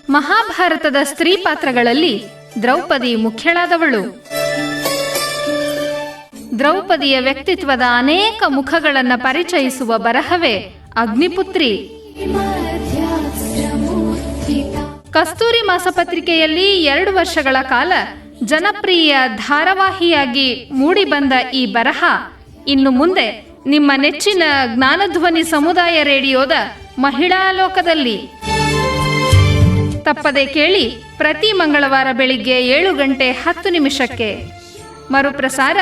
ಮಹಾಭಾರತದ ಸ್ತ್ರೀ ಪಾತ್ರಗಳಲ್ಲಿ ದ್ರೌಪದಿ ಮುಖ್ಯಳಾದವಳು. ದ್ರೌಪದಿಯ ವ್ಯಕ್ತಿತ್ವದ ಅನೇಕ ಮುಖಗಳನ್ನು ಪರಿಚಯಿಸುವ ಬರಹವೇ ಅಗ್ನಿಪುತ್ರಿ. ಕಸ್ತೂರಿ ಮಾಸಪತ್ರಿಕೆಯಲ್ಲಿ 2 ವರ್ಷಗಳ ಕಾಲ ಜನಪ್ರಿಯ ಧಾರಾವಾಹಿಯಾಗಿ ಮೂಡಿಬಂದ ಈ ಬರಹ ಇನ್ನು ಮುಂದೆ ನಿಮ್ಮ ನೆಚ್ಚಿನ ಜ್ಞಾನಧ್ವನಿ ಸಮುದಾಯ ರೇಡಿಯೋದ ಮಹಿಳಾ ಲೋಕದಲ್ಲಿ. ತಪ್ಪದೆ ಕೇಳಿ, ಪ್ರತಿ ಮಂಗಳವಾರ ಬೆಳಿಗ್ಗೆ 7:10 ಮರುಪ್ರಸಾರ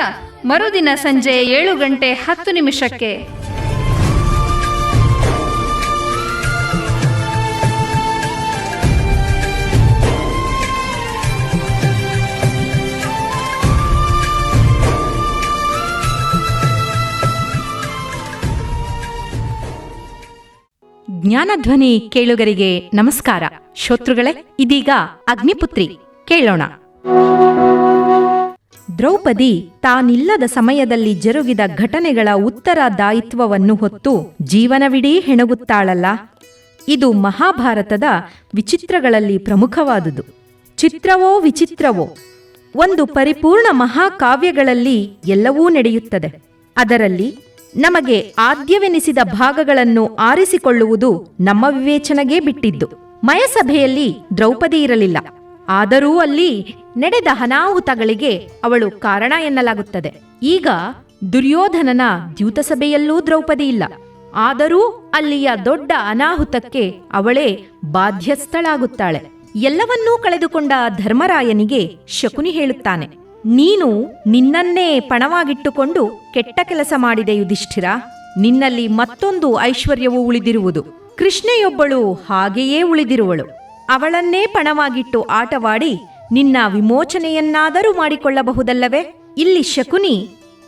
ಮರುದಿನ ಸಂಜೆ 7:10. ಜ್ಞಾನಧ್ವನಿ ಕೇಳುಗರಿಗೆ ನಮಸ್ಕಾರ. ಶ್ರೋತೃಗಳೇ, ಇದೀಗ ಅಗ್ನಿಪುತ್ರಿ ಕೇಳೋಣ. ದ್ರೌಪದಿ ತಾನಿಲ್ಲದ ಸಮಯದಲ್ಲಿ ಜರುಗಿದ ಘಟನೆಗಳ ಉತ್ತರದಾಯಿತ್ವವನ್ನು ಹೊತ್ತು ಜೀವನವಿಡೀ ಹೆಣಗುತ್ತಾಳಲ್ಲ, ಇದು ಮಹಾಭಾರತದ ವಿಚಿತ್ರಗಳಲ್ಲಿ ಪ್ರಮುಖವಾದುದು. ಚಿತ್ರವೋ ವಿಚಿತ್ರವೋ, ಒಂದು ಪರಿಪೂರ್ಣ ಮಹಾಕಾವ್ಯಗಳಲ್ಲಿ ಎಲ್ಲವೂ ನಡೆಯುತ್ತದೆ. ಅದರಲ್ಲಿ ನಮಗೆ ಆದ್ಯವೆನಿಸಿದ ಭಾಗಗಳನ್ನು ಆರಿಸಿಕೊಳ್ಳುವುದು ನಮ್ಮ ವಿವೇಚನೆಗೆ ಬಿಟ್ಟಿದ್ದು. ಮಯಸಭೆಯಲ್ಲಿ ದ್ರೌಪದಿ ಇರಲಿಲ್ಲ, ಆದರೂ ಅಲ್ಲಿ ನಡೆದ ಅನಾಹುತಗಳಿಗೆ ಅವಳು ಕಾರಣ ಎನ್ನಲಾಗುತ್ತದೆ. ಈಗ ದುರ್ಯೋಧನನ ದ್ಯೂತಸಭೆಯಲ್ಲೂ ದ್ರೌಪದಿ ಇಲ್ಲ, ಆದರೂ ಅಲ್ಲಿಯ ದೊಡ್ಡ ಅನಾಹುತಕ್ಕೆ ಅವಳೇ ಬಾಧ್ಯಸ್ಥಳಾಗುತ್ತಾಳೆ. ಎಲ್ಲವನ್ನೂ ಕಳೆದುಕೊಂಡ ಧರ್ಮರಾಯನಿಗೆ ಶಕುನಿ ಹೇಳುತ್ತಾನೆ, ನೀನು ನಿನ್ನನ್ನೇ ಪಣವಾಗಿಟ್ಟುಕೊಂಡು ಕೆಟ್ಟ ಕೆಲಸ ಮಾಡಿದೆ ಯುಧಿಷ್ಠಿರ. ನಿನ್ನಲ್ಲಿ ಮತ್ತೊಂದು ಐಶ್ವರ್ಯವು ಉಳಿದಿರುವುದು. ಕೃಷ್ಣೆಯೊಬ್ಬಳು ಹಾಗೆಯೇ ಉಳಿದಿರುವಳು. ಅವಳನ್ನೇ ಪಣವಾಗಿಟ್ಟು ಆಟವಾಡಿ ನಿನ್ನ ವಿಮೋಚನೆಯನ್ನಾದರೂ ಮಾಡಿಕೊಳ್ಳಬಹುದಲ್ಲವೇ? ಇಲ್ಲಿ ಶಕುನಿ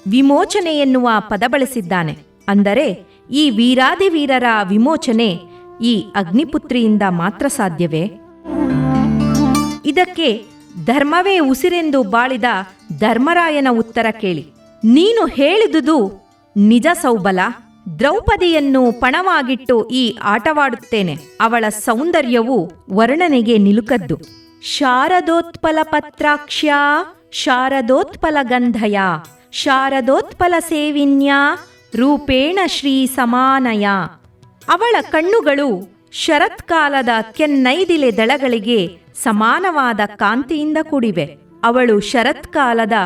ವಿಮೋಚನೆ ಎನ್ನುವ ಪದ ಬಳಸಿದ್ದಾನೆ. ಅಂದರೆ ಈ ವೀರಾದಿವೀರರ ವಿಮೋಚನೆ ಈ ಅಗ್ನಿಪುತ್ರಿಯಿಂದ ಮಾತ್ರ ಸಾಧ್ಯವೇ? ಇದಕ್ಕೆ ಧರ್ಮವೇ ಉಸಿರೆಂದು ಬಾಳಿದ ಧರ್ಮರಾಯನ ಉತ್ತರ ಕೇಳಿ. ನೀನು ಹೇಳಿದುದು ನಿಜ ಸೌಬಲ. ದ್ರೌಪದಿಯನ್ನು ಪಣವಾಗಿಟ್ಟು ಈ ಆಟವಾಡುತ್ತೇನೆ. ಅವಳ ಸೌಂದರ್ಯವು ವರ್ಣನೆಗೆ ನಿಲುಕದ್ದು. ಶಾರದೋತ್ಪಲ ಪತ್ರಾಕ್ಷ್ಯ ಶಾರದೋತ್ಪಲ ಗಂಧಯ ಶಾರದೋತ್ಪಲ ಸೇವಿನ್ಯ ರೂಪೇಣ ಶ್ರೀ ಸಮಾನಯ. ಅವಳ ಕಣ್ಣುಗಳು ಶರತ್ಕಾಲದ ಕೆನ್ನೈದಿಲೆ ದಳಗಳಿಗೆ ಸಮಾನವಾದ ಕಾಂತಿಯಿಂದ ಕೂಡಿವೆ. ಅವಳು ಶರತ್ಕಾಲದ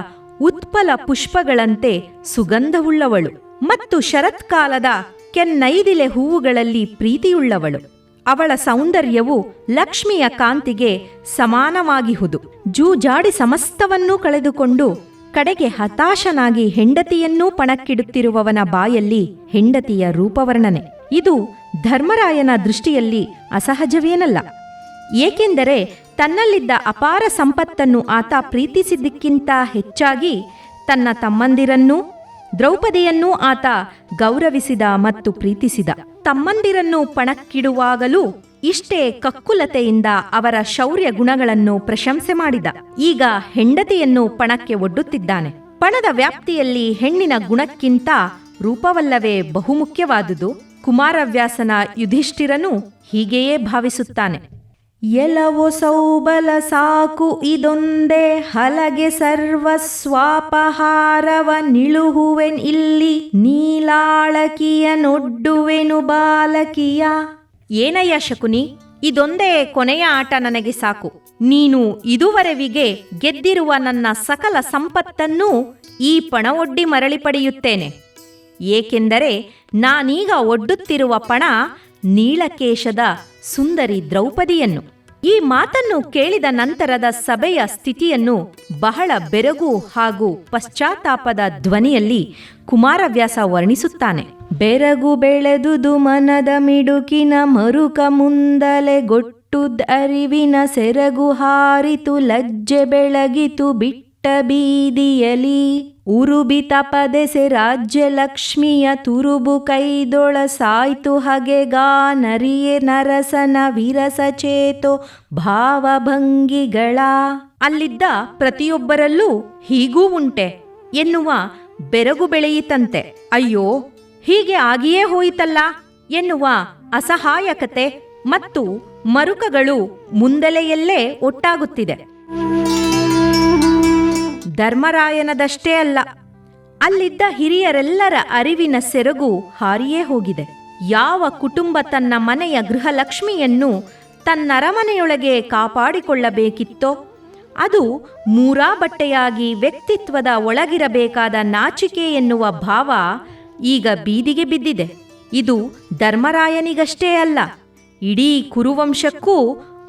ಉತ್ಪಲ ಪುಷ್ಪಗಳಂತೆ ಸುಗಂಧವುಳ್ಳವಳು ಮತ್ತು ಶರತ್ಕಾಲದ ಕೆನ್ನೈದಿಲೆ ಹೂವುಗಳಲ್ಲಿ ಪ್ರೀತಿಯುಳ್ಳವಳು. ಅವಳ ಸೌಂದರ್ಯವು ಲಕ್ಷ್ಮಿಯ ಕಾಂತಿಗೆ ಸಮಾನವಾಗಿಹುದು. ಜೂಜಾಡಿ ಸಮಸ್ತವನ್ನೂ ಕಳೆದುಕೊಂಡು ಕಡೆಗೆ ಹತಾಶನಾಗಿ ಹೆಂಡತಿಯನ್ನೂ ಪಣಕ್ಕಿಡುತ್ತಿರುವವನ ಬಾಯಲ್ಲಿ ಹೆಂಡತಿಯ ರೂಪವರ್ಣನೆ. ಇದು ಧರ್ಮರಾಯನ ದೃಷ್ಟಿಯಲ್ಲಿ ಅಸಹಜವೇನಲ್ಲ. ಏಕೆಂದರೆ ತನ್ನಲ್ಲಿದ್ದ ಅಪಾರ ಸಂಪತ್ತನ್ನು ಆತ ಪ್ರೀತಿಸಿದ್ದಕ್ಕಿಂತ ಹೆಚ್ಚಾಗಿ ತನ್ನ ತಮ್ಮಂದಿರನ್ನೂ ದ್ರೌಪದಿಯನ್ನೂ ಆತ ಗೌರವಿಸಿದ ಮತ್ತು ಪ್ರೀತಿಸಿದ. ತಮ್ಮಂದಿರನ್ನು ಪಣಕ್ಕಿಡುವಾಗಲೂ ಇಷ್ಟೇ ಕಕ್ಕುಲತೆಯಿಂದ ಅವರ ಶೌರ್ಯ ಗುಣಗಳನ್ನು ಪ್ರಶಂಸೆ ಮಾಡಿದ. ಈಗ ಹೆಂಡತಿಯನ್ನು ಪಣಕ್ಕೆ ಒಡ್ಡುತ್ತಿದ್ದಾನೆ. ಪಣದ ವ್ಯಾಪ್ತಿಯಲ್ಲಿ ಹೆಣ್ಣಿನ ಗುಣಕ್ಕಿಂತ ರೂಪವಲ್ಲವೇ ಬಹುಮುಖ್ಯವಾದುದು. ಕುಮಾರವ್ಯಾಸನ ಯುಧಿಷ್ಠಿರನು ಹೀಗೆಯೇ ಭಾವಿಸುತ್ತಾನೆ. ಎಲವೋ ಸೌಬಲ ಸಾಕು ಇದೊಂದೇ ಹಲಗೆ ಸರ್ವಸ್ವಾಪಹಾರವ ನಿಳುಹುವೆನ್ ಇಲ್ಲಿ ನೀಲಾಳಕಿಯ ನೊಡ್ಡುವೆನು ಬಾಲಕಿಯ. ಏನಯ್ಯ ಶಕುನಿ, ಇದೊಂದೇ ಕೊನೆಯ ಆಟ ನನಗೆ ಸಾಕು. ನೀನು ಇದುವರೆವಿಗೆ ಗೆದ್ದಿರುವ ನನ್ನ ಸಕಲ ಸಂಪತ್ತನ್ನೂ ಈ ಪಣವೊಡ್ಡಿ ಮರಳಿ ಪಡೆಯುತ್ತೇನೆ. ಏಕೆಂದರೆ ನಾನೀಗ ಒಡ್ಡುತ್ತಿರುವ ಪಣ ನೀಳಕೇಶದ ಸುಂದರಿ ದ್ರೌಪದಿಯನ್ನು. ಈ ಮಾತನ್ನು ಕೇಳಿದ ನಂತರದ ಸಭೆಯ ಸ್ಥಿತಿಯನ್ನು ಬಹಳ ಬೆರಗು ಹಾಗೂ ಪಶ್ಚಾತ್ತಾಪದ ಧ್ವನಿಯಲ್ಲಿ ಕುಮಾರವ್ಯಾಸ ವರ್ಣಿಸುತ್ತಾನೆ. ಬೆರಗು ಬೆಳೆದುದು ಮನದ ಮಿಡುಕಿನ ಮರುಕ ಮುಂದಲೆ ಗೊಟ್ಟುದ್ ಅರಿವಿನ ಸೆರಗು ಹಾರಿತು ಲಜ್ಜೆ ಬೆಳಗಿತು ಬಿಟ್ಟ ಬೀದಿಯಲಿ ಉರುಬಿ ತಪದೆಸೆ ರಾಜ್ಯ ಲಕ್ಷ್ಮಿಯ ತುರುಬು ಕೈದೊಳ ಸಾಯ್ತು ಹಗೆಗಾ ನರಿಯೆ ನರಸನ ವಿರಸ ಚೇತೋ ಭಾವಭಂಗಿಗಳ. ಅಲ್ಲಿದ್ದ ಪ್ರತಿಯೊಬ್ಬರಲ್ಲೂ ಹೀಗೂ ಉಂಟೆ ಎನ್ನುವ ಬೆರಗು ಬೆಳೆಯಿತಂತೆ. ಅಯ್ಯೋ, ಹೀಗೆ ಆಗಿಯೇ ಹೋಯಿತಲ್ಲ ಎನ್ನುವ ಅಸಹಾಯಕತೆ ಮತ್ತು ಮರುಕಗಳು ಮುಂದೆಲೆಯಲ್ಲೇ ಒಟ್ಟಾಗುತ್ತಿದೆ. ಧರ್ಮರಾಯನದಷ್ಟೇ ಅಲ್ಲ, ಅಲ್ಲಿದ್ದ ಹಿರಿಯರೆಲ್ಲರ ಅರಿವಿನ ಸೆರಗು ಹಾರಿಯೇ ಹೋಗಿದೆ. ಯಾವ ಕುಟುಂಬ ತನ್ನ ಮನೆಯ ಗೃಹಲಕ್ಷ್ಮಿಯನ್ನು ತನ್ನರಮನೆಯೊಳಗೆ ಕಾಪಾಡಿಕೊಳ್ಳಬೇಕಿತ್ತೋ ಅದು ಮೂರಾ ಬಟ್ಟೆಯಾಗಿ ವ್ಯಕ್ತಿತ್ವದ ಒಳಗಿರಬೇಕಾದ ನಾಚಿಕೆ ಎನ್ನುವ ಭಾವ ಈಗ ಬೀದಿಗೆ ಬಿದ್ದಿದೆ. ಇದು ಧರ್ಮರಾಯನಿಗಷ್ಟೇ ಅಲ್ಲ, ಇಡೀ ಕುರುವಂಶಕ್ಕೂ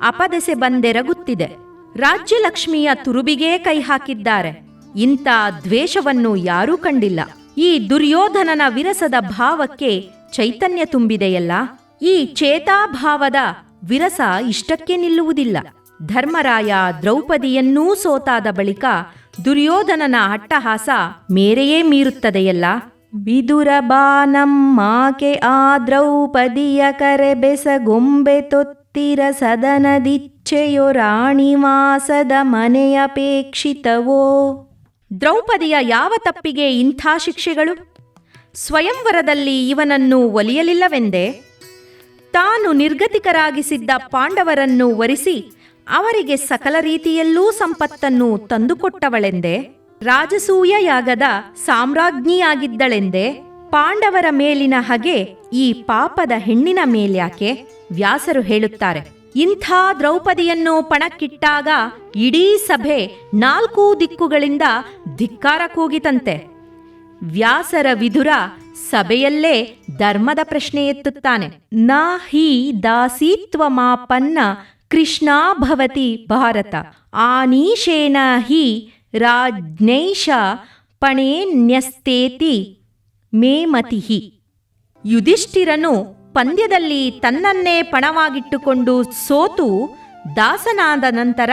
ಅಪದೆಸೆ ಬಂದೆರಗುತ್ತಿದೆ. ರಾಜ್ಯಲಕ್ಷ್ಮಿಯ ತುರುಬಿಗೇ ಕೈ ಹಾಕಿದ್ದಾರೆ. ಇಂಥ ದ್ವೇಷವನ್ನು ಯಾರೂ ಕಂಡಿಲ್ಲ. ಈ ದುರ್ಯೋಧನನ ವಿರಸದ ಭಾವಕ್ಕೆ ಚೈತನ್ಯ ತುಂಬಿದೆಯಲ್ಲ, ಈ ಚೇತಾಭಾವದ ವಿರಸ ಇಷ್ಟಕ್ಕೆ ನಿಲ್ಲುವುದಿಲ್ಲ. ಧರ್ಮರಾಯ ದ್ರೌಪದಿಯನ್ನೂ ಸೋತಾದ ಬಳಿಕ ದುರ್ಯೋಧನನ ಅಟ್ಟಹಾಸ ಮೇರೆಯೇ ಮೀರುತ್ತದೆಯಲ್ಲ. ವಿದುರ ಬಾನಮ್ಮಾಕೆ ಆ ದ್ರೌಪದಿಯ ಕರೆಬೆಸಗೊಂಬೆ ತೊತ್ತಿರ ಸದನದಿಚ್ಛೆಯೋ ರಾಣಿವಾಸದ ಮನೆಯಪೇಕ್ಷಿತವೋ. ದ್ರೌಪದಿಯ ಯಾವ ತಪ್ಪಿಗೆ ಇಂಥ ಶಿಕ್ಷೆಗಳು? ಸ್ವಯಂವರದಲ್ಲಿ ಇವನನ್ನು ಒಲಿಯಲಿಲ್ಲವೆಂದೇ? ತಾನು ನಿರ್ಗತಿಕರಾಗಿಸಿದ್ದ ಪಾಂಡವರನ್ನು ವರಿಸಿ ಅವರಿಗೆ ಸಕಲ ರೀತಿಯಲ್ಲೂ ಸಂಪತ್ತನ್ನು ತಂದುಕೊಟ್ಟವಳೆಂದೇ? ರಾಜಸೂಯ ಯಾಗದ ಸಾಮ್ರಾಜ್ಞಿಯಾಗಿದ್ದಳೆಂದೇ? ಪಾಂಡವರ ಮೇಲಿನ ಹಗೆ ಈ ಪಾಪದ ಹೆಣ್ಣಿನ ಮೇಲ್ಯಾಕೆ? ವ್ಯಾಸರು ಹೇಳುತ್ತಾರೆ, ಇಂಥ ದ್ರೌಪದಿಯನ್ನು ಪಣಕ್ಕಿಟ್ಟಾಗ ಇಡೀ ಸಭೆ 4 ದಿಕ್ಕುಗಳಿಂದ ಧಿಕ್ಕಾರ ಕೂಗಿತಂತೆ. ವ್ಯಾಸರ ವಿದುರ ಸಭೆಯಲ್ಲೇ ಧರ್ಮದ ಪ್ರಶ್ನೆ ಎತ್ತುತ್ತಾನೆ. ನ ಹಿ ದಾಸೀತ್ವಮಾಪನ್ನ ಕೃಷ್ಣಾ ಭವತಿ ಭಾರತ ಆನೀಶೇನ ಹಿ ರಾಜ್ಞೈಷ ಪಣೇನ್ಯಸ್ತೇತಿ ಮೇ ಮತಿಹಿ. ಯುಧಿಷ್ಠಿರನು ಪಂದ್ಯದಲ್ಲಿ ತನ್ನನ್ನೇ ಪಣವಾಗಿಟ್ಟುಕೊಂಡು ಸೋತು ದಾಸನಾದ ನಂತರ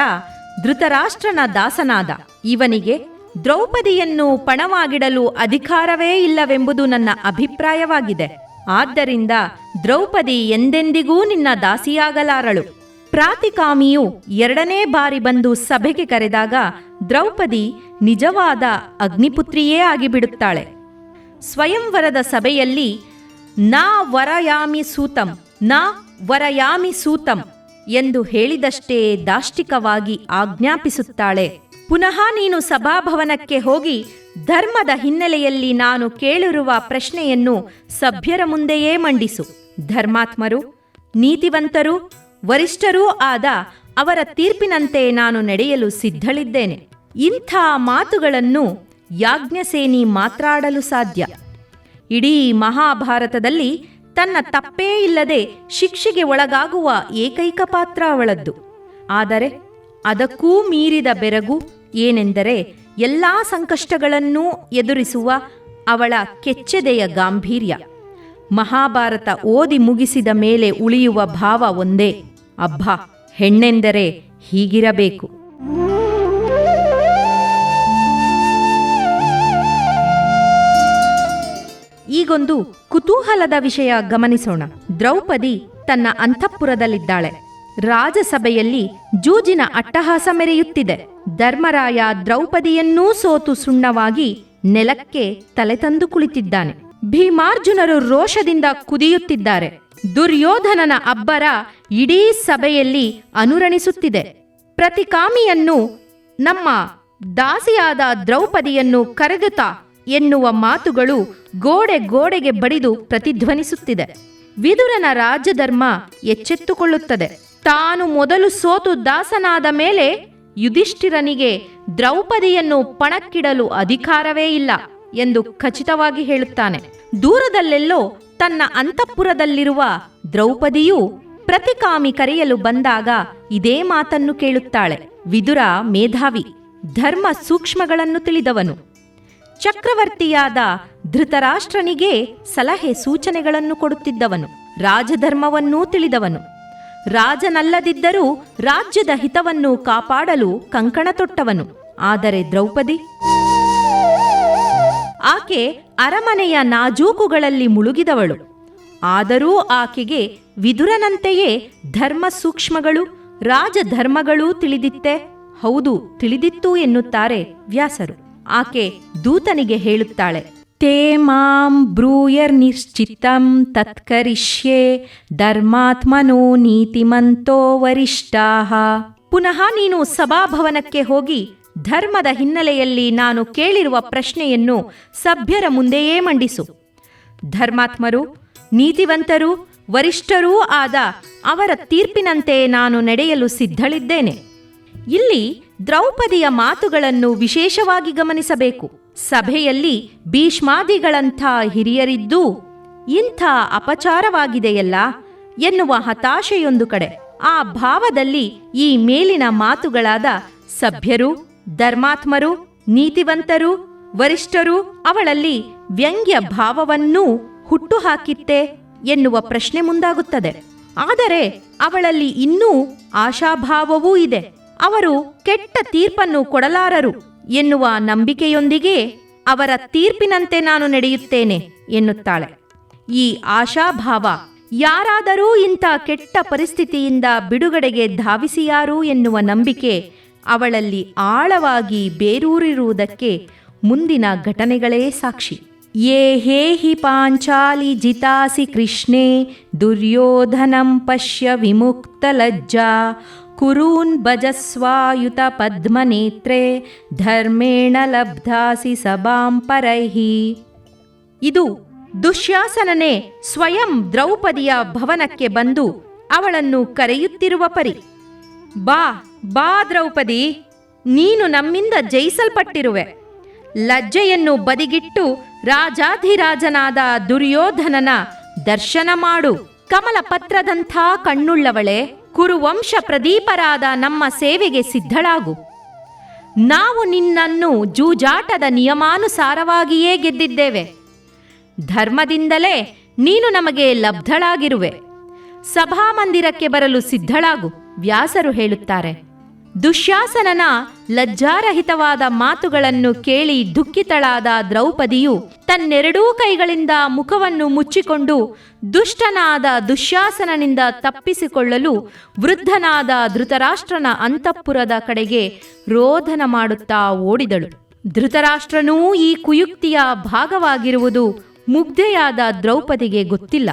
ಧೃತರಾಷ್ಟ್ರನ ದಾಸನಾದ. ಇವನಿಗೆ ದ್ರೌಪದಿಯನ್ನು ಪಣವಾಗಿಡಲು ಅಧಿಕಾರವೇ ಇಲ್ಲವೆಂಬುದು ನನ್ನ ಅಭಿಪ್ರಾಯವಾಗಿದೆ. ಆದ್ದರಿಂದ ದ್ರೌಪದಿ ಎಂದೆಂದಿಗೂ ನಿನ್ನ ದಾಸಿಯಾಗಲಾರಳು. ಪ್ರಾತಿಕಾಮಿಯು 2ನೇ ಬಾರಿ ಬಂದು ಸಭೆಗೆ ಕರೆದಾಗ ದ್ರೌಪದಿ ನಿಜವಾದ ಅಗ್ನಿಪುತ್ರಿಯೇ ಆಗಿಬಿಡುತ್ತಾಳೆ. ಸ್ವಯಂವರದ ಸಭೆಯಲ್ಲಿ ನಾ ವರಯಾಮಿ ಸೂತಂ ಎಂದು ಹೇಳಿದಷ್ಟೇ ದಾಷ್ಟಿಕವಾಗಿ ಆಜ್ಞಾಪಿಸುತ್ತಾಳೆ. ಪುನಃ ನೀನು ಸಭಾಭವನಕ್ಕೆ ಹೋಗಿ ಧರ್ಮದ ಹಿನ್ನೆಲೆಯಲ್ಲಿ ನಾನು ಕೇಳಿರುವ ಪ್ರಶ್ನೆಯನ್ನು ಸಭ್ಯರ ಮುಂದೆಯೇ ಮಂಡಿಸು. ಧರ್ಮಾತ್ಮರು, ನೀತಿವಂತರು, ವರಿಷ್ಠರೂ ಆದ ಅವರ ತೀರ್ಪಿನಂತೆ ನಾನು ನಡೆಯಲು ಸಿದ್ಧಳಿದ್ದೇನೆ. ಇಂಥ ಮಾತುಗಳನ್ನು ಯಾಜ್ಞಸೇನಿ ಮಾತ್ರಾಡಲು ಸಾಧ್ಯ? ಇಡೀ ಮಹಾಭಾರತದಲ್ಲಿ ತನ್ನ ತಪ್ಪೇ ಇಲ್ಲದೆ ಶಿಕ್ಷೆಗೆ ಒಳಗಾಗುವ ಏಕೈಕ ಪಾತ್ರ ಅವಳದ್ದು. ಆದರೆ ಅದಕ್ಕೂ ಮೀರಿದ ಬೆರಗು ಏನೆಂದರೆ ಎಲ್ಲಾ ಸಂಕಷ್ಟಗಳನ್ನೂ ಎದುರಿಸುವ ಅವಳ ಕೆಚ್ಚೆದೆಯ ಗಾಂಭೀರ್ಯ. ಮಹಾಭಾರತ ಓದಿ ಮುಗಿಸಿದ ಮೇಲೆ ಉಳಿಯುವ ಭಾವ ಒಂದೇ, ಅಬ್ಬಾ, ಹೆಣ್ಣೆಂದರೆ ಹೀಗಿರಬೇಕು. ಈಗೊಂದು ಕುತೂಹಲದ ವಿಷಯ ಗಮನಿಸೋಣ. ದ್ರೌಪದಿ ತನ್ನ ಅಂತಃಪುರದಲ್ಲಿದ್ದಾಳೆ. ರಾಜಸಭೆಯಲ್ಲಿ ಜೂಜಿನ ಅಟ್ಟಹಾಸ ಮೆರೆಯುತ್ತಿದೆ. ಧರ್ಮರಾಯ ದ್ರೌಪದಿಯನ್ನೂ ಸೋತು ಸುಣ್ಣವಾಗಿ ನೆಲಕ್ಕೆ ತಲೆ ತಂದು ಕುಳಿತಿದ್ದಾನೆ. ಭೀಮಾರ್ಜುನರು ರೋಷದಿಂದ ಕುದಿಯುತ್ತಿದ್ದಾರೆ. ದುರ್ಯೋಧನನ ಅಬ್ಬರ ಇಡೀ ಸಭೆಯಲ್ಲಿ ಅನುರಣಿಸುತ್ತಿದೆ. ಪ್ರತಿಕಾಮಿಯನ್ನು, ನಮ್ಮ ದಾಸಿಯಾದ ದ್ರೌಪದಿಯನ್ನು ಕರೆದುತಾ ಎನ್ನುವ ಮಾತುಗಳು ಗೋಡೆಗೆ ಬಡಿದು ಪ್ರತಿಧ್ವನಿಸುತ್ತಿದೆ. ವಿದುರನ ರಾಜಧರ್ಮ ಎಚ್ಚೆತ್ತುಕೊಳ್ಳುತ್ತದೆ. ತಾನು ಮೊದಲು ಸೋತು ದಾಸನಾದ ಮೇಲೆ ಯುಧಿಷ್ಠಿರನಿಗೆ ದ್ರೌಪದಿಯನ್ನು ಪಣಕ್ಕಿಡಲು ಅಧಿಕಾರವೇ ಇಲ್ಲ ಎಂದು ಖಚಿತವಾಗಿ ಹೇಳುತ್ತಾನೆ. ದೂರದಲ್ಲೆಲ್ಲೋ ತನ್ನ ಅಂತಃಪುರದಲ್ಲಿರುವ ದ್ರೌಪದಿಯು ಪ್ರತಿಕಾಮಿ ಕರೆಯಲು ಬಂದಾಗ ಇದೇ ಮಾತನ್ನು ಕೇಳುತ್ತಾಳೆ. ವಿದುರ ಮೇಧಾವಿ, ಧರ್ಮ ಸೂಕ್ಷ್ಮಗಳನ್ನು ತಿಳಿದವನು. ಚಕ್ರವರ್ತಿಯಾದ ಧೃತರಾಷ್ಟ್ರನಿಗೆ ಸಲಹೆ ಸೂಚನೆಗಳನ್ನು ಕೊಡುತ್ತಿದ್ದವನು. ರಾಜಧರ್ಮವನ್ನೂ ತಿಳಿದವನು. ರಾಜನಲ್ಲದಿದ್ದರೂ ರಾಜ್ಯದ ಹಿತವನ್ನು ಕಾಪಾಡಲು ಕಂಕಣ ತೊಟ್ಟವನು. ಆದರೆ ದ್ರೌಪದಿ, ಆಕೆ ಅರಮನೆಯ ನಾಜೂಕುಗಳಲ್ಲಿ ಮುಳುಗಿದವಳು. ಆದರೂ ಆಕೆಗೆ ವಿದುರನಂತೆಯೇ ಧರ್ಮ ಸೂಕ್ಷ್ಮಗಳು, ರಾಜಧರ್ಮಗಳೂ ತಿಳಿದಿತ್ತೆ. ಹೌದು, ತಿಳಿದಿತ್ತು ಎನ್ನುತ್ತಾರೆ ವ್ಯಾಸರು. ಆಕೆ ದೂತನಿಗೆ ಹೇಳುತ್ತಾಳೆ, ತೇ ಮಾಂ ಬ್ರೂಯರ್ನಿಶ್ಚಿತಂ ತತ್ಕರಿಷ್ಯೆ ಧರ್ಮಾತ್ಮನೋ ನೀತಿಮಂತೋ ವರಿಷ್ಠಾಃ. ಪುನಃ ನೀನು ಸಭಾಭವನಕ್ಕೆ ಹೋಗಿ ಧರ್ಮದ ಹಿನ್ನೆಲೆಯಲ್ಲಿ ನಾನು ಕೇಳಿರುವ ಪ್ರಶ್ನೆಯನ್ನು ಸಭ್ಯರ ಮುಂದೆಯೇ ಮಂಡಿಸು. ಧರ್ಮಾತ್ಮರು, ನೀತಿವಂತರೂ ವರಿಷ್ಠರೂ ಆದ ಅವರ ತೀರ್ಪಿನಂತೆ ನಾನು ನಡೆಯಲು ಸಿದ್ಧಳಿದ್ದೇನೆ. ಇಲ್ಲಿ ದ್ರೌಪದಿಯ ಮಾತುಗಳನ್ನು ವಿಶೇಷವಾಗಿ ಗಮನಿಸಬೇಕು. ಸಭೆಯಲ್ಲಿ ಭೀಷ್ಮಾದಿಗಳಂಥ ಹಿರಿಯರಿದ್ದೂ ಇಂಥ ಅಪಚಾರವಾಗಿದೆಯಲ್ಲ ಎನ್ನುವ ಹತಾಶೆಯೊಂದು ಕಡೆ, ಆ ಭಾವದಲ್ಲಿ ಈ ಮೇಲಿನ ಮಾತುಗಳಾದ ಸಭ್ಯರು, ಧರ್ಮಾತ್ಮರು, ನೀತಿವಂತರು, ವರಿಷ್ಠರು ಅವಳಲ್ಲಿ ವ್ಯಂಗ್ಯ ಭಾವವನ್ನೂ ಹುಟ್ಟುಹಾಕಿತ್ತೆ ಎನ್ನುವ ಪ್ರಶ್ನೆ ಮುಂದಾಗುತ್ತದೆ. ಆದರೆ ಅವಳಲ್ಲಿ ಇನ್ನೂ ಆಶಾಭಾವವೂ ಇದೆ. ಅವರು ಕೆಟ್ಟ ತೀರ್ಪನ್ನು ಕೊಡಲಾರರು ಎನ್ನುವ ನಂಬಿಕೆಯೊಂದಿಗೆ ಅವರ ತೀರ್ಪಿನಂತೆ ನಾನು ನಡೆಯುತ್ತೇನೆ ಎನ್ನುತ್ತಾಳೆ. ಈ ಆಶಾಭಾವ, ಯಾರಾದರೂ ಇಂಥ ಕೆಟ್ಟ ಪರಿಸ್ಥಿತಿಯಿಂದ ಬಿಡುಗಡೆಗೆ ಧಾವಿಸಿಯಾರು ಎನ್ನುವ ನಂಬಿಕೆ ಅವಳಲ್ಲಿ ಆಳವಾಗಿ ಬೇರೂರಿರುವುದಕ್ಕೆ ಮುಂದಿನ ಘಟನೆಗಳೇ ಸಾಕ್ಷಿ. ಯೇ ಹೇಹಿ ಪಾಂಚಾಲಿ ಜಿತಾಸಿ ಕೃಷ್ಣೇ ದುರ್ಯೋಧನಂ ಪಶ್ಯ ವಿಮುಕ್ತಲಜ್ಜಾ ಕುರೂನ್ ಭಜಸ್ವಾಯುತ ಪದ್ಮನೇತ್ರೇ ಧರ್ಮೇಣ ಲಬ್ಧಾಸಿ ಸಭಾಂ ಪರೈಹಿ. ಇದು ದುಶ್ಯಾಸನನೇ ಸ್ವಯಂ ದ್ರೌಪದಿಯ ಭವನಕ್ಕೆ ಬಂದು ಅವಳನ್ನು ಕರೆಯುತ್ತಿರುವ ಪರಿ. ಬಾ ಬಾ ದ್ರೌಪದಿ, ನೀನು ನಮ್ಮಿಂದ ಜಯಿಸಲ್ಪಟ್ಟಿರುವೆ. ಲಜ್ಜೆಯನ್ನು ಬದಿಗಿಟ್ಟು ರಾಜಾಧಿರಾಜನಾದ ದುರ್ಯೋಧನನ ದರ್ಶನ ಮಾಡು. ಕಮಲ ಪತ್ರದಂಥ ಕಣ್ಣುಳ್ಳವಳೆ, ಕುರುವಂಶ ಪ್ರದೀಪರಾದ ನಮ್ಮ ಸೇವೆಗೆ ಸಿದ್ಧಳಾಗು. ನಾವು ನಿನ್ನನ್ನು ಜೂಜಾಟದ ನಿಯಮಾನುಸಾರವಾಗಿಯೇ ಗೆದ್ದಿದ್ದೇವೆ. ಧರ್ಮದಿಂದಲೇ ನೀನು ನಮಗೆ ಲಬ್ಧಳಾಗಿರುವೆ. ಸಭಾಮಂದಿರಕ್ಕೆ ಬರಲು ಸಿದ್ಧಳಾಗು. ವ್ಯಾಸರು ಹೇಳುತ್ತಾರೆ. ದುಶ್ಯಾಸನನ ಲಜ್ಜಾರಹಿತವಾದ ಮಾತುಗಳನ್ನು ಕೇಳಿ ದುಃಖಿತಳಾದ ದ್ರೌಪದಿಯು ತನ್ನೆರಡೂ ಕೈಗಳಿಂದ ಮುಖವನ್ನು ಮುಚ್ಚಿಕೊಂಡು ದುಷ್ಟನಾದ ದುಶ್ಯಾಸನನಿಂದ ತಪ್ಪಿಸಿಕೊಳ್ಳಲು ವೃದ್ಧನಾದ ಧೃತರಾಷ್ಟ್ರನ ಅಂತಃಪುರದ ಕಡೆಗೆ ರೋಧನ ಮಾಡುತ್ತಾ ಓಡಿದಳು. ಧೃತರಾಷ್ಟ್ರನೂ ಈ ಕುಯುಕ್ತಿಯ ಭಾಗವಾಗಿರುವುದು ಮುಗ್ಧೆಯಾದ ದ್ರೌಪದಿಗೆ ಗೊತ್ತಿಲ್ಲ.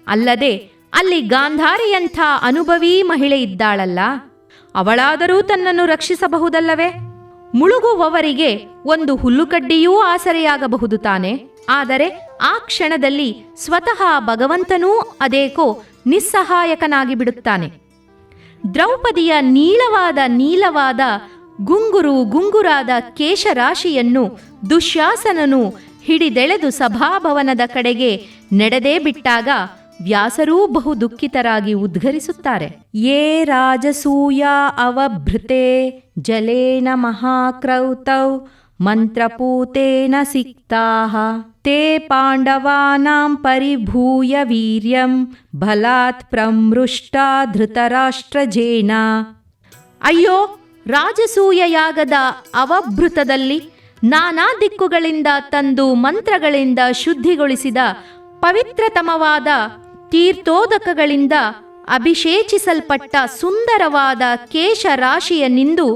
ಅಲ್ಲದೆ ಅಲ್ಲಿ ಗಾಂಧಾರಿಯಂಥ ಅನುಭವೀ ಮಹಿಳೆ ಇದ್ದಾಳಲ್ಲ, ಅವಳಾದರೂ ತನ್ನನ್ನು ರಕ್ಷಿಸಬಹುದಲ್ಲವೇ? ಮುಳುಗುವವರಿಗೆ ಒಂದು ಹುಲ್ಲುಕಡ್ಡಿಯೂ ಆಸರೆಯಾಗಬಹುದು ತಾನೆ. ಆದರೆ ಆ ಕ್ಷಣದಲ್ಲಿ ಸ್ವತಃ ಭಗವಂತನೂ ಅದೇಕೋ ನಿಸ್ಸಹಾಯಕನಾಗಿ ಬಿಡುತ್ತಾನೆ. ದ್ರೌಪದಿಯ ನೀಳವಾದ ಗುಂಗುರಾದ ಕೇಶರಾಶಿಯನ್ನು ದುಶ್ಯಾಸನನು ಹಿಡಿದೆಳೆದು ಸಭಾಭವನದ ಕಡೆಗೆ ನಡೆದೇ ಬಿಟ್ಟಾಗ ವ್ಯಾಸರೂ ಬಹು ದುಃಖಿತರಾಗಿ ಉದ್ಗರಿಸುತ್ತಾರೆ. ಯೇ ರಾಜಸೂಯ ಅವಭೃತೆ ಜಲೇನ ಮಹಾಕ್ರೌತೌ ಮಂತ್ರಪೂತೇನ ಸಿಕ್ತಾಃ ತೇ ಪಾಂಡವಾನಾಂ ಪರಿಭೂಯ ವೀರ್ಯಂ ಬಲಾತ್ ಪ್ರಮೃಷ್ಟಾ ಧೃತರಾಷ್ಟ್ರಜೇನ. ಅಯ್ಯೋ, ರಾಜಸೂಯ ಯಾಗದ ಅವಭೃತದಲ್ಲಿ ನಾನಾ ದಿಕ್ಕುಗಳಿಂದ ತಂದು ಮಂತ್ರಗಳಿಂದ ಶುದ್ಧಿಗೊಳಿಸಿದ ಪವಿತ್ರತಮವಾದ ತೀರ್ಥೋದಕಗಳಿಂದ ಅಭಿಷೇಚಿಸಲ್ಪಟ್ಟ ಸುಂದರವಾದ ಕೇಶರಾಶಿಯನ್ನಿಂದು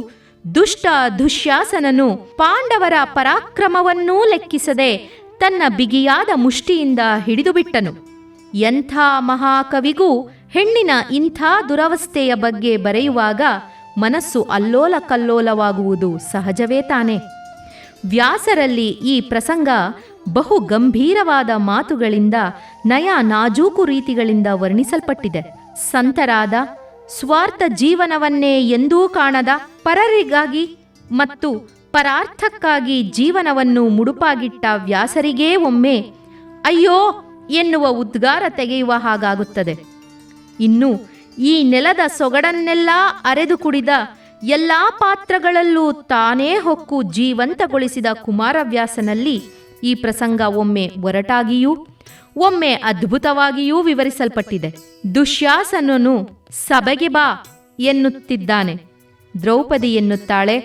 ದುಷ್ಟ ದುಶ್ಯಾಸನನು ಪಾಂಡವರ ಪರಾಕ್ರಮವನ್ನೂ ಲೆಕ್ಕಿಸದೆ ತನ್ನ ಬಿಗಿಯಾದ ಮುಷ್ಟಿಯಿಂದ ಹಿಡಿದುಬಿಟ್ಟನು. ಎಂಥ ಮಹಾಕವಿಗೂ ಹೆಣ್ಣಿನ ಇಂಥ ದುರವಸ್ಥೆಯ ಬಗ್ಗೆ ಬರೆಯುವಾಗ ಮನಸ್ಸು ಅಲ್ಲೋಲ ಕಲ್ಲೋಲವಾಗುವುದು ಸಹಜವೇ ತಾನೆ. ವ್ಯಾಸರಲ್ಲಿ ಈ ಪ್ರಸಂಗ ಬಹು ಗಂಭೀರವಾದ ಮಾತುಗಳಿಂದ ನಯ ನಾಜೂಕು ರೀತಿಗಳಿಂದ ವರ್ಣಿಸಲ್ಪಟ್ಟಿದೆ. ಸಂತರಾದ, ಸ್ವಾರ್ಥ ಜೀವನವನ್ನೇ ಎಂದೂ ಕಾಣದ, ಪರರಿಗಾಗಿ ಮತ್ತು ಪರಾರ್ಥಕ್ಕಾಗಿ ಜೀವನವನ್ನು ಮುಡುಪಾಗಿಟ್ಟ ವ್ಯಾಸರಿಗೇ ಒಮ್ಮೆ ಅಯ್ಯೋ ಎನ್ನುವ ಉದ್ಗಾರ ತೆಗೆಯುವ ಹಾಗಾಗುತ್ತದೆ. ಇನ್ನು ಈ ನೆಲದ ಸೊಗಡನ್ನೆಲ್ಲ ಅರೆದು ಕುಡಿದ ಎಲ್ಲ ಪಾತ್ರಗಳಲ್ಲೂ ತಾನೇ ಹೊಕ್ಕು ಜೀವಂತಗೊಳಿಸಿದ ಕುಮಾರವ್ಯಾಸನಲ್ಲಿ ಈ ಪ್ರಸಂಗ ಒಮ್ಮೆ ಒರಟಾಗಿಯೂ ಒಮ್ಮೆ ಅದ್ಭುತವಾಗಿಯೂ ವಿವರಿಸಲ್ಪಟ್ಟಿದೆ. ದುಶ್ಯಾಸನನು ಸಭೆಗೆ ಬಾ ಎನ್ನುತ್ತಿದ್ದಾನೆ. ದ್ರೌಪದಿ ಎನ್ನುತ್ತಾಳೆ,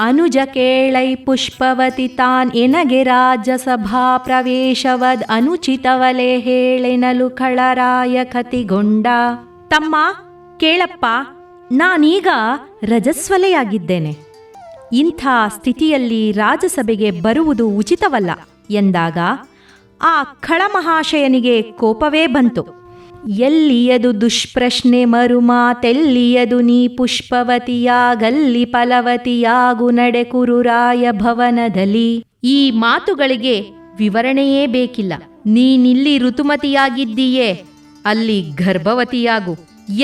ಅನುಜ ಕೇಳೈ ಪುಷ್ಪವತಿ ತಾನ್ ಎನಗೆ ರಾಜಸಭಾ ಪ್ರವೇಶವದ್ ಅನುಚಿತವಲೆ ಹೇಳೆನಲು ಖಳರಾಯ ಕತಿಗೊಂಡ. ತಮ್ಮ ಕೇಳಪ್ಪ, ನಾನೀಗ ರಜಸ್ವಲೆಯಾಗಿದ್ದೇನೆ. ಇಂಥ ಸ್ಥಿತಿಯಲ್ಲಿ ರಾಜಸಭೆಗೆ ಬರುವುದು ಉಚಿತವಲ್ಲ. ಎಂದಾಗ ಆ ಖಳಮಹಾಶಯನಿಗೆ ಕೋಪವೇ ಬಂತು. ಎಲ್ಲಿಯದು ದುಷ್ಪ್ರಶ್ನೆ ಮರುಮಾತೆಲ್ಲಿಯದು ನೀ ಪುಷ್ಪವತಿಯಾಗಲ್ಲಿ ಫಲವತಿಯಾಗು ನಡೆ ಕುರುರಾಯ ಭವನದಲ್ಲಿ. ಈ ಮಾತುಗಳಿಗೆ ವಿವರಣೆಯೇ ಬೇಕಿಲ್ಲ. ನೀನಿಲ್ಲಿ ಋತುಮತಿಯಾಗಿದ್ದೀಯೇ, ಅಲ್ಲಿ ಗರ್ಭವತಿಯಾಗು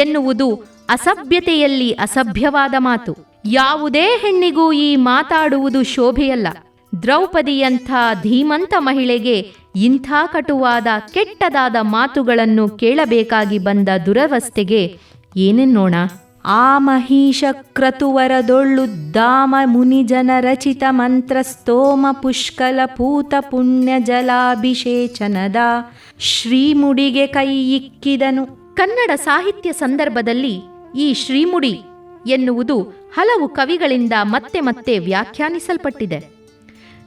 ಎನ್ನುವುದು ಅಸಭ್ಯತೆಯಲ್ಲಿ ಅಸಭ್ಯವಾದ ಮಾತು. ಯಾವುದೇ ಹೆಣ್ಣಿಗೂ ಈ ಮಾತಾಡುವುದು ಶೋಭೆಯಲ್ಲ. ದ್ರೌಪದಿಯಂಥ ಧೀಮಂತ ಮಹಿಳೆಗೆ ಇಂಥ ಕಟುವಾದ ಕೆಟ್ಟದಾದ ಮಾತುಗಳನ್ನು ಕೇಳಬೇಕಾಗಿ ಬಂದ ದುರವಸ್ಥೆಗೆ ಏನೆನ್ನೋಣ. ಆ ಮಹಿಷ ಕ್ರತುವರದೊಳ್ಳುದ್ದಾಮ ಮುನಿಜನ ರಚಿತ ಮಂತ್ರ ಸ್ತೋಮ ಪುಷ್ಕಲ ಪೂತ ಪುಣ್ಯ ಜಲಾಭಿಷೇಚನದ ಶ್ರೀಮುಡಿಗೆ ಕೈ ಇಕ್ಕಿದನು. ಕನ್ನಡ ಸಾಹಿತ್ಯ ಸಂದರ್ಭದಲ್ಲಿ ಈ ಶ್ರೀಮುಡಿ ಎನ್ನುವುದು ಹಲವು ಕವಿಗಳಿಂದ ಮತ್ತೆ ಮತ್ತೆ ವ್ಯಾಖ್ಯಾನಿಸಲ್ಪಟ್ಟಿದೆ.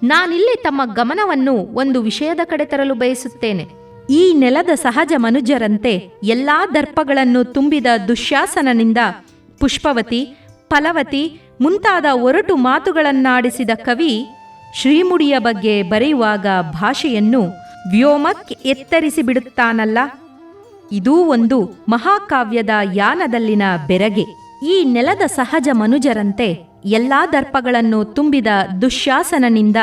ನಾನಿಲ್ಲಿ ತಮ್ಮ ಗಮನವನ್ನು ಒಂದು ವಿಷಯದ ಕಡೆ ತರಲು ಬಯಸುತ್ತೇನೆ. ಈ ನೆಲದ ಸಹಜ ಮನುಜರಂತೆ ಎಲ್ಲಾ ದರ್ಪಗಳನ್ನು ತುಂಬಿದ ದುಶ್ಯಾಸನನಿಂದ ಪುಷ್ಪವತಿ, ಫಲವತಿ ಮುಂತಾದ ಒರಟು ಮಾತುಗಳನ್ನಾಡಿಸಿದ ಕವಿ ಶ್ರೀಮುಡಿಯ ಬಗ್ಗೆ ಬರೆಯುವಾಗ ಭಾಷೆಯನ್ನು ವ್ಯೋಮಕ್ಕೆ ಎತ್ತರಿಸಿ ಬಿಡುತ್ತಾನಲ್ಲ. ಇದೂ ಒಂದು ಮಹಾಕಾವ್ಯದ ಯಾನದಲ್ಲಿನ ಬೆರಗೆ. ಈ ನೆಲದ ಸಹಜ ಮನುಜರಂತೆ ಎಲ್ಲಾ ದರ್ಪಗಳನ್ನು ತುಂಬಿದ ದುಶ್ಯಾಸನನಿಂದ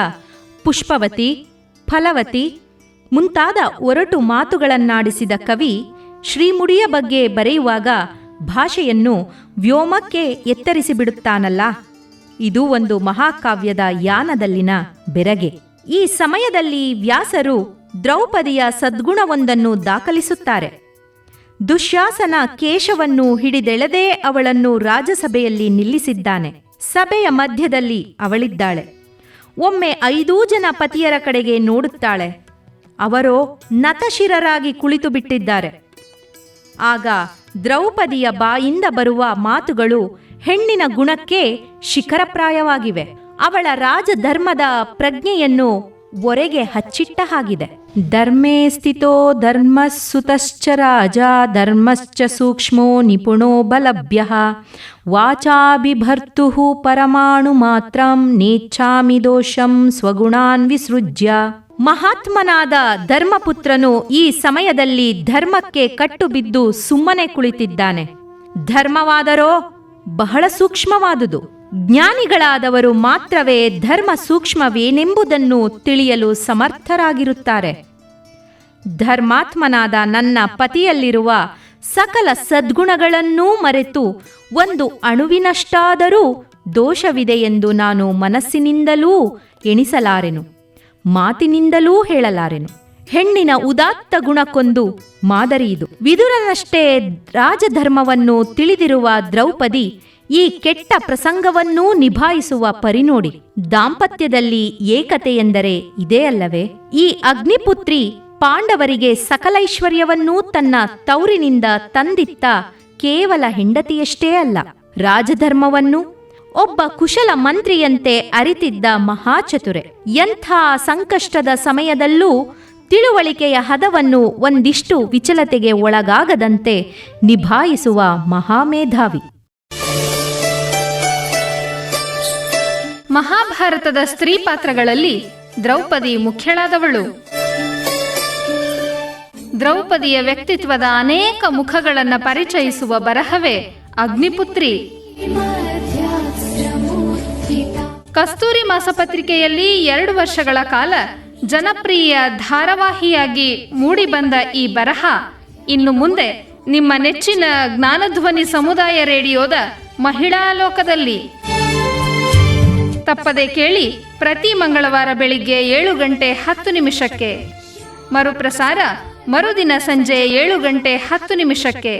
ಪುಷ್ಪವತಿ, ಫಲವತಿ ಮುಂತಾದ ಒರಟು ಮಾತುಗಳನ್ನಾಡಿಸಿದ ಕವಿ ಶ್ರೀಮುಡಿಯ ಬಗ್ಗೆ ಬರೆಯುವಾಗ ಭಾಷೆಯನ್ನು ವ್ಯೋಮಕ್ಕೆ ಎತ್ತರಿಸಿಬಿಡುತ್ತಾನಲ್ಲ. ಇದು ಒಂದು ಮಹಾಕಾವ್ಯದ ಯಾನದಲ್ಲಿನ ಬೆರಗೆ. ಈ ಸಮಯದಲ್ಲಿ ವ್ಯಾಸರು ದ್ರೌಪದಿಯ ಸದ್ಗುಣವೊಂದನ್ನು ದಾಖಲಿಸುತ್ತಾರೆ. ದುಶ್ಯಾಸನ ಕೇಶವನ್ನು ಹಿಡಿದೆಳೆದೇ ಅವಳನ್ನು ರಾಜಸಭೆಯಲ್ಲಿ ನಿಲ್ಲಿಸಿದ್ದಾನೆ. ಸಭೆಯ ಮಧ್ಯದಲ್ಲಿ ಅವಳಿದ್ದಾಳೆ. ಒಮ್ಮೆ 5 ಜನ ಪತಿಯರ ಕಡೆಗೆ ನೋಡುತ್ತಾಳೆ. ಅವರೋ ನತಶಿರರಾಗಿ ಕುಳಿತು ಬಿಟ್ಟಿದ್ದಾರೆ. ಆಗ ದ್ರೌಪದಿಯ ಬಾಯಿಂದ ಬರುವ ಮಾತುಗಳು ಹೆಣ್ಣಿನ ಗುಣಕ್ಕೆ ಶಿಖರಪ್ರಾಯವಾಗಿವೆ. ಅವಳ ರಾಜಧರ್ಮದ ಪ್ರಜ್ಞೆಯನ್ನು ಒರೆಗೆ ಹಚ್ಚಿಟ್ಟ ಹಾಗಿದೆ. ಧರ್ಮೇ ಸ್ಥಿತೋ ಧರ್ಮಸ್ಸುತಶ್ಚ ರಾಜ ಧರ್ಮಶ್ಚ ಸೂಕ್ಷ್ಮೋ ನಿಪುಣೋ ಬಲಭ್ಯಃ ವಾಚಾಭಿಭರ್ತುಃ ಪರಮಾಣು ಮಾತ್ರಂ ನೇಚ್ಛಾಮಿ ದೋಷಂ ಸ್ವಗುಣಾನ್ ವಿಸೃಜ್ಯ. ಮಹಾತ್ಮನಾದ ಧರ್ಮಪುತ್ರನು ಈ ಸಮಯದಲ್ಲಿ ಧರ್ಮಕ್ಕೆ ಕಟ್ಟುಬಿದ್ದು ಸುಮ್ಮನೆ ಕುಳಿತಿದ್ದಾನೆ. ಧರ್ಮವಾದರೋ ಬಹಳ ಸೂಕ್ಷ್ಮವಾದುದು. ಜ್ಞಾನಿಗಳಾದವರು ಮಾತ್ರವೇ ಧರ್ಮ ಸೂಕ್ಷ್ಮವೇನೆಂಬುದನ್ನು ತಿಳಿಯಲು ಸಮರ್ಥರಾಗಿರುತ್ತಾರೆ. ಧರ್ಮಾತ್ಮನಾದ ನನ್ನ ಪತಿಯಲ್ಲಿರುವ ಸಕಲ ಸದ್ಗುಣಗಳನ್ನೂ ಮರೆತು ಒಂದು ಅಣುವಿನಷ್ಟಾದರೂ ದೋಷವಿದೆಯೆಂದು ನಾನು ಮನಸ್ಸಿನಿಂದಲೂ ಎಣಿಸಲಾರೆನು, ಮಾತಿನಿಂದಲೂ ಹೇಳಲಾರೆನು. ಹೆಣ್ಣಿನ ಉದಾತ್ತ ಗುಣಕ್ಕೊಂದು ಮಾದರಿಯಿದು. ವಿದುರನಷ್ಟೇ ರಾಜಧರ್ಮವನ್ನು ತಿಳಿದಿರುವ ದ್ರೌಪದಿ ಈ ಕೆಟ್ಟ ಪ್ರಸಂಗವನ್ನೂ ನಿಭಾಯಿಸುವ ಪರಿನೋಡಿ. ದಾಂಪತ್ಯದಲ್ಲಿ ಏಕತೆ ಎಂದರೆ ಇದೇ ಅಲ್ಲವೇ? ಈ ಅಗ್ನಿಪುತ್ರಿ ಪಾಂಡವರಿಗೆ ಸಕಲೈಶ್ವರ್ಯವನ್ನೂ ತನ್ನ ತೌರಿನಿಂದ ತಂದಿತ್ತ ಕೇವಲ ಹೆಂಡತಿಯಷ್ಟೇ ಅಲ್ಲ, ರಾಜಧರ್ಮವನ್ನು ಒಬ್ಬ ಕುಶಲ ಮಂತ್ರಿಯಂತೆ ಅರಿತಿದ್ದ ಮಹಾಚತುರೆ. ಎಂಥ ಸಂಕಷ್ಟದ ಸಮಯದಲ್ಲೂ ತಿಳುವಳಿಕೆಯ ಹದವನ್ನು ಒಂದಿಷ್ಟು ವಿಚಲತೆಗೆ ಒಳಗಾಗದಂತೆ ನಿಭಾಯಿಸುವ ಮಹಾಮೇಧಾವಿ. ಮಹಾಭಾರತದ ಸ್ತ್ರೀ ಪಾತ್ರಗಳಲ್ಲಿ ದ್ರೌಪದಿ ಮುಖ್ಯಳಾದವಳು. ದ್ರೌಪದಿಯ ವ್ಯಕ್ತಿತ್ವದ ಅನೇಕ ಮುಖಗಳನ್ನು ಪರಿಚಯಿಸುವ ಬರಹವೇ ಅಗ್ನಿಪುತ್ರಿ. ಕಸ್ತೂರಿ ಮಾಸಪತ್ರಿಕೆಯಲ್ಲಿ 2 ವರ್ಷಗಳ ಕಾಲ ಜನಪ್ರಿಯ ಧಾರಾವಾಹಿಯಾಗಿ ಮೂಡಿಬಂದ ಈ ಬರಹ ಇನ್ನು ಮುಂದೆ ನಿಮ್ಮ ನೆಚ್ಚಿನ ಜ್ಞಾನಧ್ವನಿ ಸಮುದಾಯ ರೇಡಿಯೋದ ಮಹಿಳಾ ಲೋಕದಲ್ಲಿ. ತಪ್ಪದೆ ಕೇಳಿ, ಪ್ರತಿ ಮಂಗಳವಾರ ಬೆಳಿಗ್ಗೆ 7:10 ಮರುಪ್ರಸಾರ ಮರುದಿನ ಸಂಜೆ 7:10.